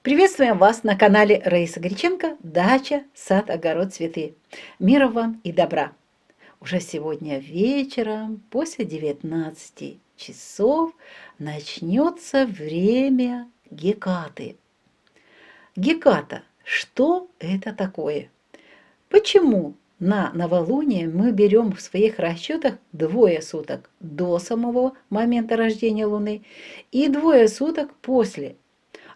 Приветствуем вас на канале Раисы Греченко «Дача, сад, огород, цветы». Мира вам и добра! Уже сегодня вечером, после 19 часов, начнется время Гекаты. Геката. Что это такое? Почему на новолуние мы берем в своих расчетах двое суток до самого момента рождения Луны и двое суток после?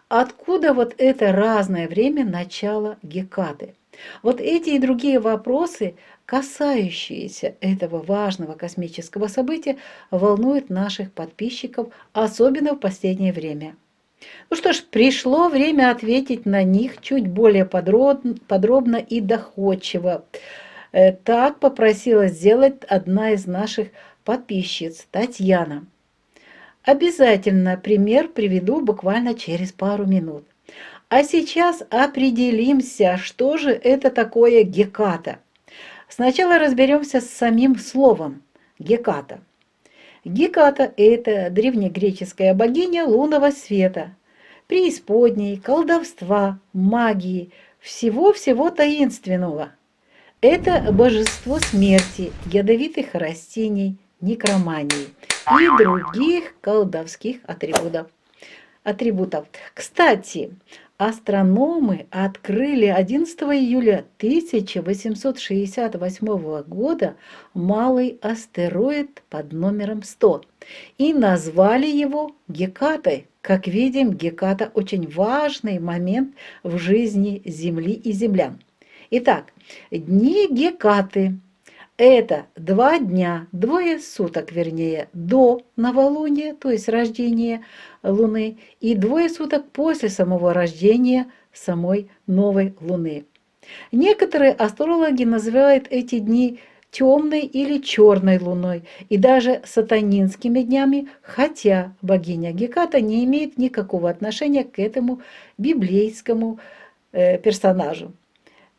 Откуда вот это разное время начала Гекаты? Вот эти и другие вопросы, касающиеся этого важного космического события, волнуют наших подписчиков, особенно в последнее время. Ну что ж, пришло время ответить на них чуть более подробно и доходчиво. Так попросила сделать одна из наших подписчиц, Татьяна. Обязательно пример приведу буквально через пару минут. А сейчас определимся, что же это такое Геката. Сначала разберемся с самим словом Геката. Геката – это древнегреческая богиня лунного света, преисподней, колдовства, магии, всего-всего таинственного. Это божество смерти, ядовитых растений, некромании и других колдовских атрибутов. Кстати, астрономы открыли 11 июля 1868 года малый астероид под номером 100 и назвали его Гекатой. Как видим, Геката очень важный момент в жизни Земли и землян. Итак, дни Гекаты – это 2 дня, двое суток, вернее, до новолуния, то есть рождения Луны, и двое суток после самого рождения самой новой Луны. Некоторые астрологи называют эти дни темной или черной луной и даже сатанинскими днями, хотя богиня Геката не имеет никакого отношения к этому библейскому персонажу.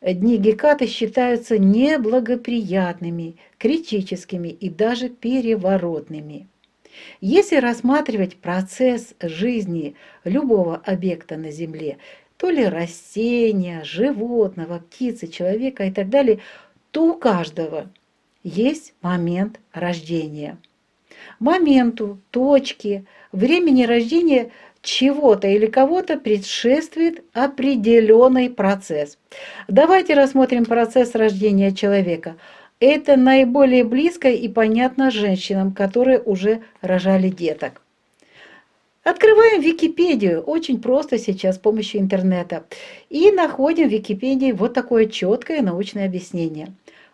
Дни Гекаты считаются неблагоприятными, критическими и даже переворотными. Если рассматривать процесс жизни любого объекта на Земле, то ли растения, животного, птицы, человека и так далее, то у каждого есть момент рождения. Моменту, точке, времени рождения чего-то или кого-то предшествует определенный процесс. Давайте рассмотрим процесс рождения человека. Это наиболее близко и понятно женщинам, которые уже рожали деток. Открываем Википедию, очень просто сейчас с помощью интернета, и находим в Википедии вот такое четкое научное объяснение.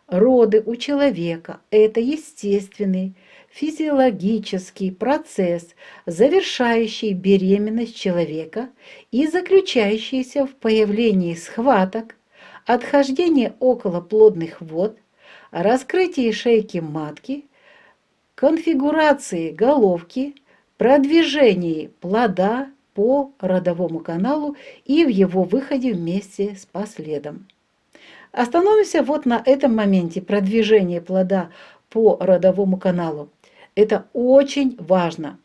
Роды у человека – это естественный, физиологический процесс, завершающий беременность человека и заключающийся в появлении схваток, отхождении околоплодных вод, раскрытии шейки матки, конфигурации головки, продвижении плода по родовому каналу и в его выходе вместе с последом. Остановимся вот на этом моменте продвижения плода по родовому каналу. Это очень важно.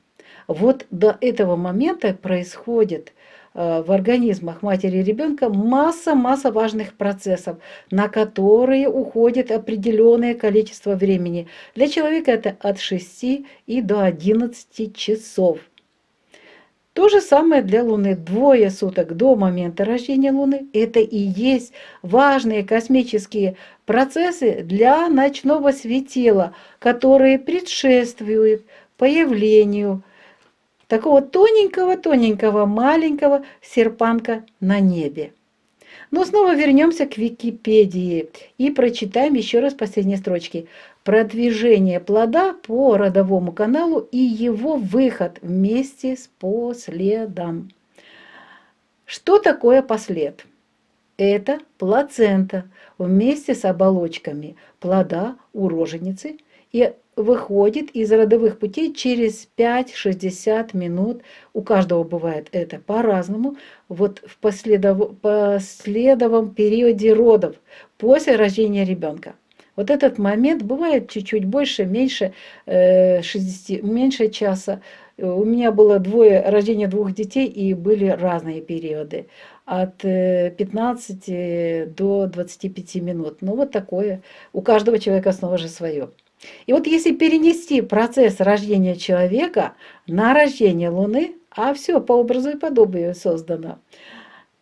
Вот до этого момента происходит в организмах матери и ребенка масса важных процессов, на которые уходит определенное количество времени. Для человека это от 6 и до 11 часов. То же самое для Луны. Двое суток до момента рождения Луны – это и есть важные космические процессы для ночного светила, которые предшествуют появлению такого тоненького, маленького серпанка на небе. Но снова вернемся к Википедии и прочитаем еще раз последние строчки. Продвижение плода по родовому каналу и его выход вместе с последом. Что такое послед? Это плацента вместе с оболочками плода у роженицы и выходит из родовых путей через 5-60 минут. У каждого бывает это по-разному. Вот в последовом периоде родов, после рождения ребенка. Вот этот момент бывает чуть-чуть больше, меньше часа. У меня было рождение двух детей, и были разные периоды. От 15 до 25 минут. Ну, вот такое. У каждого человека снова же свое. И вот если перенести процесс рождения человека на рождение Луны, а все по образу и подобию создано,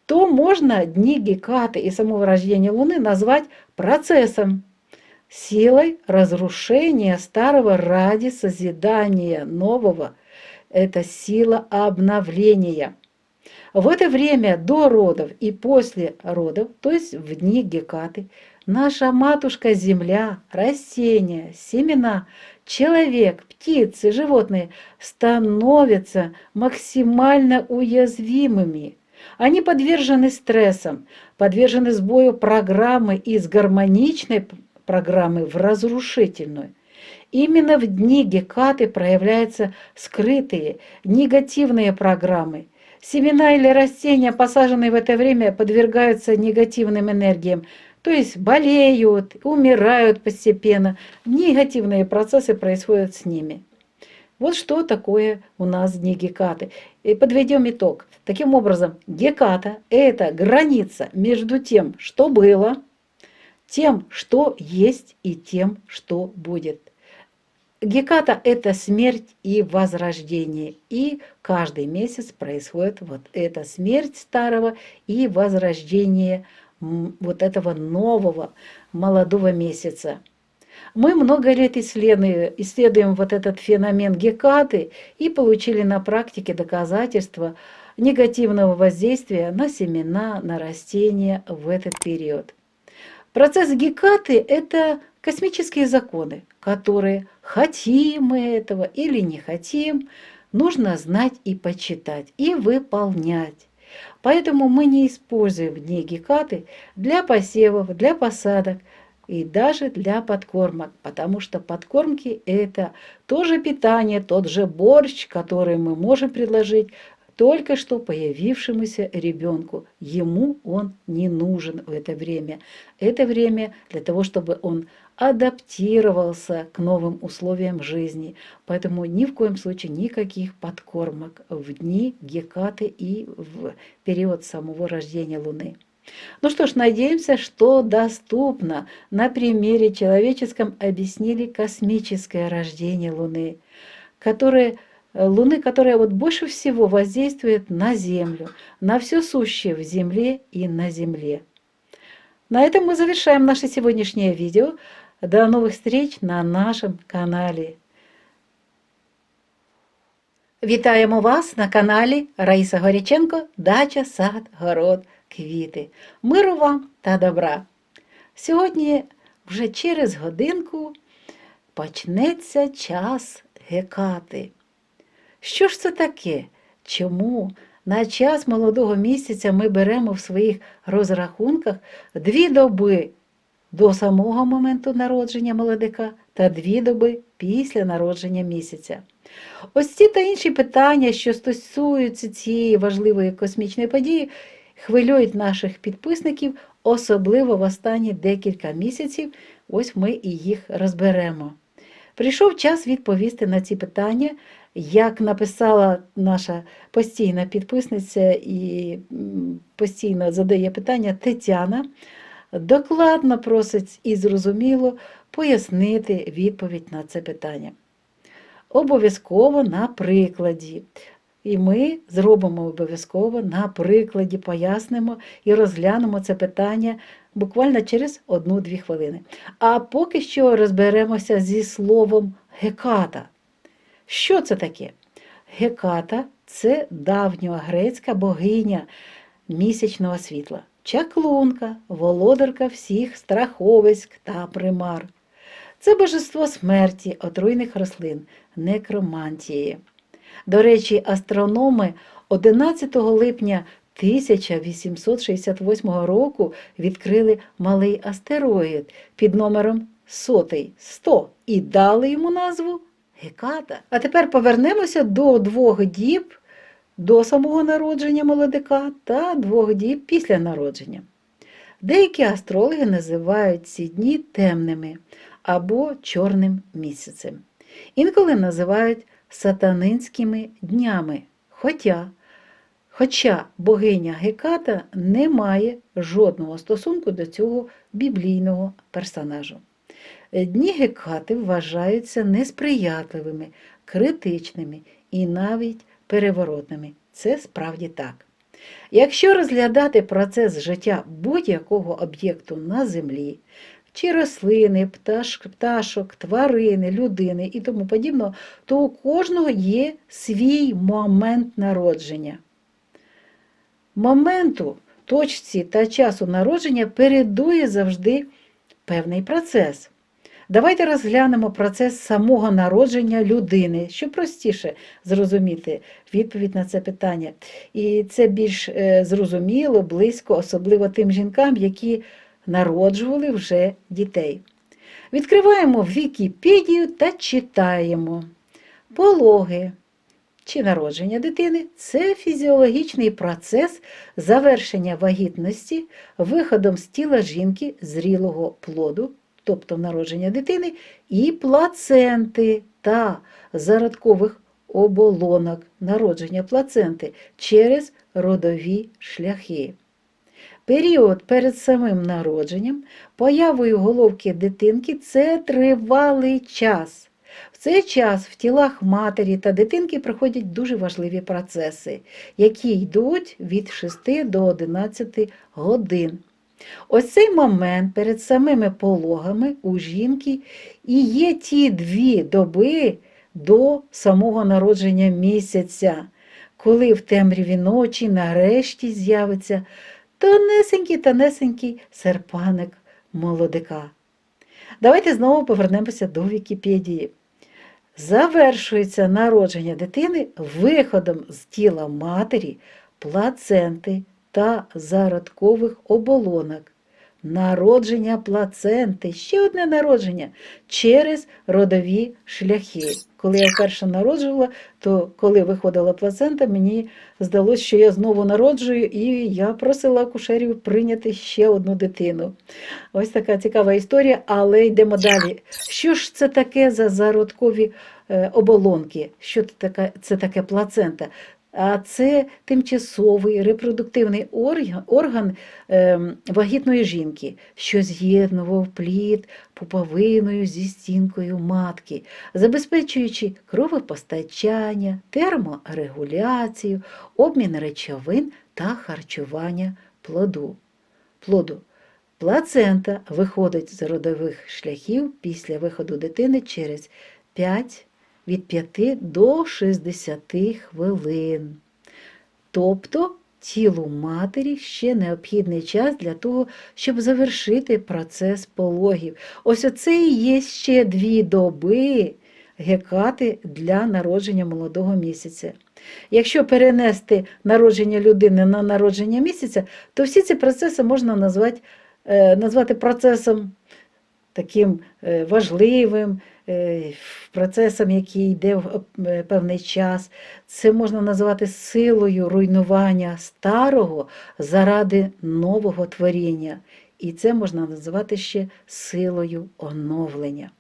то можно дни Гекаты и самого рождения Луны назвать процессом, силой разрушения старого ради созидания нового. Это сила обновления. В это время до родов и после родов, то есть в дни Гекаты, наша матушка Земля, растения, семена, человек, птицы, животные становятся максимально уязвимыми. Они подвержены стрессам, подвержены сбою программы из гармоничной программы в разрушительную. Именно в дни Гекаты проявляются скрытые негативные программы. Семена или растения, посаженные в это время, подвергаются негативным энергиям, то есть болеют, умирают постепенно. Негативные процессы происходят с ними. Вот что такое у нас дни Гекаты. И подведем итог. Таким образом, Геката – это граница между тем, что было, тем, что есть, и тем, что будет. Геката – это смерть и возрождение. И каждый месяц происходит вот эта смерть старого и возрождение вот этого нового молодого месяца. Мы много лет исследуем вот этот феномен Гекаты и получили на практике доказательства негативного воздействия на семена, на растения в этот период. Процесс Гекаты – это космические законы, которые, хотим мы этого или не хотим, нужно знать и почитать, и выполнять. Поэтому мы не используем дни Гекаты для посевов, для посадок и даже для подкормок, потому что подкормки – это тоже питание, тот же борщ, который мы можем предложить только что появившемуся ребенку. Ему он не нужен в это время. Это время для того, чтобы он адаптировался к новым условиям жизни. Поэтому ни в коем случае никаких подкормок в дни Гекаты и в период самого рождения Луны. Ну что ж, надеемся, что доступно на примере человеческом объяснили космическое рождение Луны, которая вот больше всего воздействует на Землю, на все сущее в Земле и на Земле. На этом мы завершаем наше сегодняшнее видео. До новых встреч на нашем каналі. Вітаємо вас на каналі Раїса Горяченко «Дача, сад, город, квіти». Миру вам та добра! Сьогодні вже через годинку почнеться час Гекати. Що ж це таке? Чому на час молодого місяця ми беремо в своїх розрахунках 2 доби до самого моменту народження молодика та 2 доби після народження місяця? Ось ці та інші питання, що стосуються цієї важливої космічної події, хвилюють наших підписників, особливо в останні декілька місяців. Ось ми і їх розберемо. Прийшов час відповісти на ці питання, як написала наша постійна підписниця і постійно задає питання Тетяна, докладно просить і зрозуміло пояснити відповідь на це питання. Обов'язково на прикладі. І ми зробимо обов'язково на прикладі, пояснимо і розглянемо це питання буквально через 1-2 хвилини. А поки що розберемося зі словом Геката. Що це таке? Геката – це давньогрецька богиня місячного світла, чаклунка, володарка всіх страховиськ та примар. Це божество смерті, отруйних рослин, некромантії. До речі, астрономи 11 липня 1868 року відкрили малий астероїд під номером 100 і дали йому назву Геката. А тепер повернемося до 2 діб до самого народження молодика та 2 діб після народження. Деякі астрологи називають ці дні темними або чорним місяцем. Інколи називають сатанинськими днями. Хоча богиня Геката не має жодного стосунку до цього біблійного персонажу. Дні Гекати вважаються несприятливими, критичними і навіть переворотними. Це справді так. Якщо розглядати процес життя будь-якого об'єкту на землі, чи рослини, пташок, тварини, людини і тому подібного, то у кожного є свій момент народження. Моменту, точці та часу народження передує завжди певний процес. Давайте розглянемо процес самого народження людини, щоб простіше зрозуміти відповідь на це питання. І це більш зрозуміло, близько, особливо тим жінкам, які народжували вже дітей. Відкриваємо Вікіпедію та читаємо. Пологи чи народження дитини – це фізіологічний процес завершення вагітності виходом з тіла жінки зрілого плоду, тобто народження дитини, і плаценти та зародкових оболонок народження плаценти через родові шляхи. Період перед самим народженням, появою головки дитинки – це тривалий час. В цей час в тілах матері та дитинки проходять дуже важливі процеси, які йдуть від 6 до 11 годин. Ось цей момент перед самими пологами у жінки і є ті 2 доби до самого народження місяця, коли в темряві ночі нарешті з'явиться тонесенький серпаник молодика. Давайте знову повернемося до Вікіпедії. Завершується народження дитини виходом з тіла матері, плаценти та зародкових оболонок. Народження плаценти, ще одне народження, через родові шляхи. Коли я вперше народжувала, то коли виходила плацента, мені здалося, що я знову народжую, і я просила акушерів прийняти ще одну дитину. Ось така цікава історія, але йдемо далі. Що ж це таке за зародкові оболонки? Що це таке плацента? А це тимчасовий репродуктивний орган вагітної жінки, що з'єднував плід пуповиною зі стінкою матки, забезпечуючи кровопостачання, терморегуляцію, обмін речовин та харчування плоду. Плацента виходить з родових шляхів після виходу дитини через від 5 до 60 хвилин. Тобто тілу матері ще необхідний час для того, щоб завершити процес пологів. Ось оце і є ще 2 доби Гекати для народження молодого місяця. Якщо перенести народження людини на народження місяця, то всі ці процеси можна назвати процесом таким важливим, процесом, який йде в певний час. Це можна назвати силою руйнування старого заради нового творіння. І це можна називати ще силою оновлення.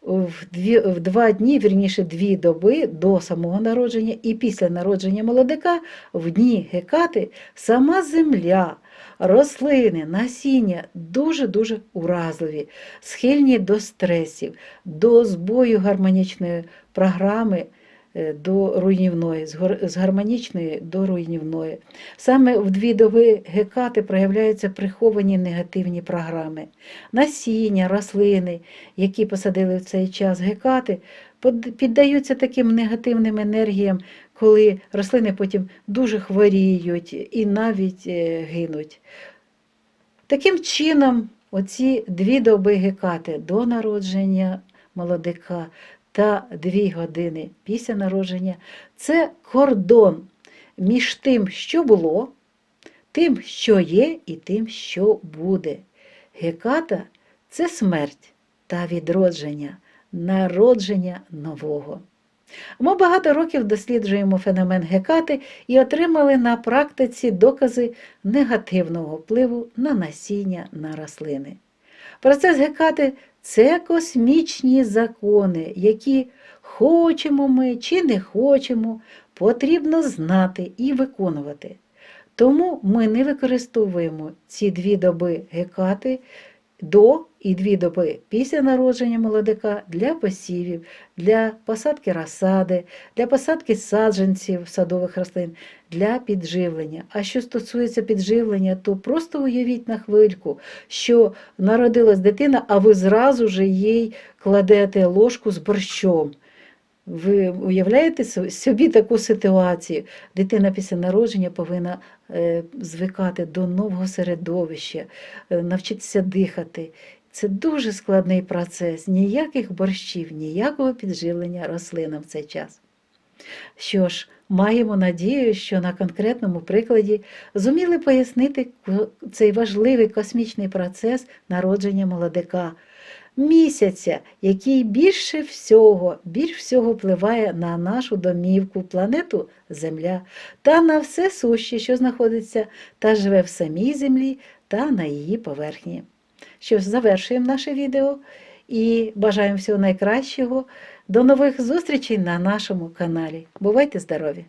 В 2 дні, вірніше 2 доби до самого народження і після народження молодика, в дні Гекати, сама земля, рослини, насіння дуже-дуже уразливі, схильні до стресів, до збою гармонічної програми до руйнівної, з гармонічної до руйнівної. Саме в 2 доби Гекати проявляються приховані негативні програми. Насіння, рослини, які посадили в цей час Гекати, піддаються таким негативним енергіям, коли рослини потім дуже хворіють і навіть гинуть. Таким чином, оці 2 доби Гекати до народження молодика та 2 години після народження – це кордон між тим, що було, тим, що є, і тим, що буде. Геката – це смерть та відродження, народження нового. Ми багато років досліджуємо феномен Гекати і отримали на практиці докази негативного впливу на насіння, на рослини. Процес Гекати – це космічні закони, які хочемо ми чи не хочемо, потрібно знати і виконувати. Тому ми не використовуємо ці 2 доби Гекати до і 2 доби після народження молодика для посівів, для посадки розсади, для посадки саджанців садових рослин, для підживлення. А що стосується підживлення, то просто уявіть на хвильку, що народилась дитина, а ви зразу ж їй кладете ложку з борщом. Ви уявляєте собі таку ситуацію? Дитина після народження повинна звикати до нового середовища, навчитися дихати. Це дуже складний процес, ніяких борщів, ніякого підживлення рослинам в цей час. Що ж, маємо надію, що на конкретному прикладі зуміли пояснити цей важливий космічний процес народження молодика, місяця, який більш всього впливає на нашу домівку, планету Земля, та на все суще, що знаходиться та живе в самій Землі та на її поверхні. Що ж, завершуємо наше відео і бажаємо всього найкращого. До нових зустрічей на нашому каналі. Бувайте здорові!